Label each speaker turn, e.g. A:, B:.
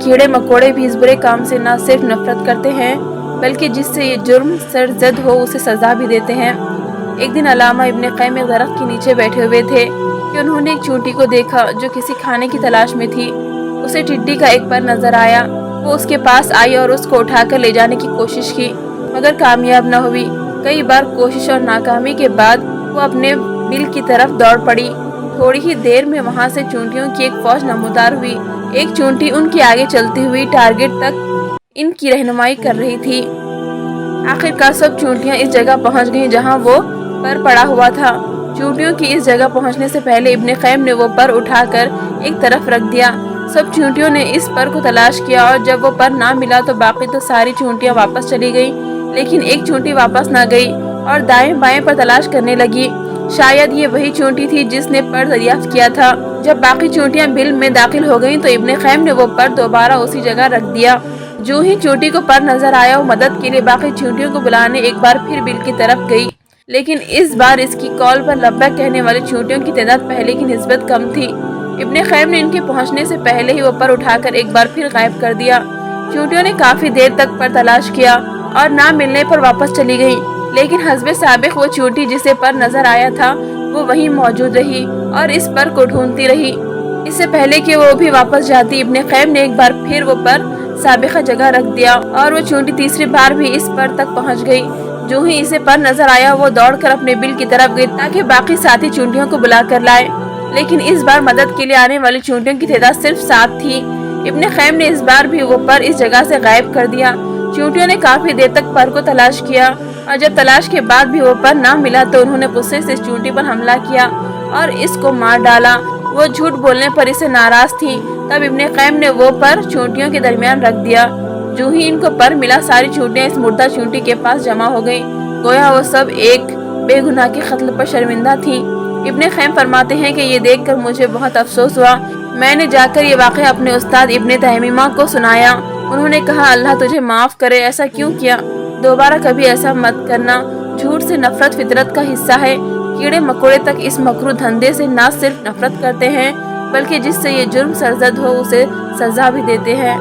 A: कीड़े मकोड़े भी इस बुरे काम से न सिर्फ नफरत करते हैं बल्कि जिससे ये जुर्म सरजद हो उसे सजा भी देते हैं। एक दिन अल्लामा इब्ने क़य्यिम एक दरख्त के नीचे बैठे हुए थे कि उन्होंने एक चींटी को देखा जो किसी खाने की तलाश में थी। उसे टिड्डी का एक पर नजर आया। वो उसके पास आई और उसको उठाकर ले जाने की कोशिश की मगर कामयाब न हुई। कई बार कोशिश और नाकामी के बाद वो अपने बिल की तरफ दौड़ पड़ी। थोड़ी ही देर में वहां से चींटियों की एक फौज नमूदार हुई। एक चींटी उनके आगे चलती हुई टारगेट तक इनकी रहनुमाई कर रही थी। आखिरकार सब चींटियां इस जगह पहुंच गईं जहां वो पर पड़ा हुआ था। चींटियों की इस जगह पहुंचने से पहले इब्ने क़य्यिम ने वो पर उठाकर एक तरफ रख दिया। सब चींटियों ने इस पर को तलाश किया और जब वो पर ना मिला तो बाकी तो सारी चींटियां वापस चली गई, लेकिन एक चींटी वापस ना गई और दाएं बाएं पर तलाश करने लगी। शायद ये वही चींटी थी जिसने पर दरियाफ्त किया था। जब बाकी चींटियां बिल में दाखिल हो गईं तो इब्ने क़य्यिम ने वो पर दोबारा उसी जगह रख दिया। जो ही चींटी को पर नजर आया वो मदद के लिए बाकी चींटियों को बुलाने एक बार फिर बिल की तरफ गई, लेकिन इस बार इसकी कॉल पर लब्बैक कहने वाली चींटियों की तादाद पहले की निस्बत कम थी। इब्ने क़य्यिम ने इनके पहुंचने से पहले ही वो पर उठाकर एक बार फिर गायब कर दिया। चींटियों ने काफी देर तक पर तलाश किया और ना मिलने पर वापस चली गईं, लेकिन हस्बे साबिक वो चींटी जिसे पर नजर आया था वो वहीं मौजूद रही और इस पर को ढूंढती रही। इससे पहले कि वो भी वापस जाती इब्ने क़य्यिम ने एक बार फिर वो पर साबिक़ा जगह रख दिया और वो चींटी तीसरी बार भी इस पर तक पहुंच गई। जो ही इसे पर नजर आया वो दौड़कर अपने बिल की तरफ गई ताकि बाकी साथी चींटियों को बुला कर लाए, लेकिन इस बार मदद के लिए आने वाली चींटियों की तादाद सिर्फ 7 थी। इब्ने क़य्यिम ने इस बार भी वो पर इस जगह से गायब कर दिया। चींटियों ने काफी देर तक पर को तलाश किया और जब तलाश के बाद भी वो पर ना मिला तो उन्होंने गुस्से से इस चींटी पर हमला किया और इसको मार डाला। वो झूठ बोलने पर इससे नाराज थी। तब इब्ने क़य्यिम ने वो पर चींटियों के दरमियान रख दिया। जो ही इनको पर मिला सारी चींटियां इस मुर्दा चींटी के पास जमा हो गईं। गोया वो सब एक बेगुनाह के कत्ल पर शर्मिंदा थी। इब्ने क़य्यिम फरमाते हैं कि ये देखकर मुझे बहुत अफसोस हुआ। मैंने जाकर ये वाक़या अपने उस्ताद इब्ने तैमिमा को सुनाया। उन्होंने कहा, अल्लाह तुझे माफ़ करे, ऐसा क्यों किया? दोबारा कभी ऐसा मत करना। झूठ से नफरत फितरत का हिस्सा है। कीड़े मकोड़े तक इस मकरूह धंधे से न सिर्फ नफरत करते हैं बल्कि जिससे ये जुर्म सरजद हो उसे सजा भी देते हैं।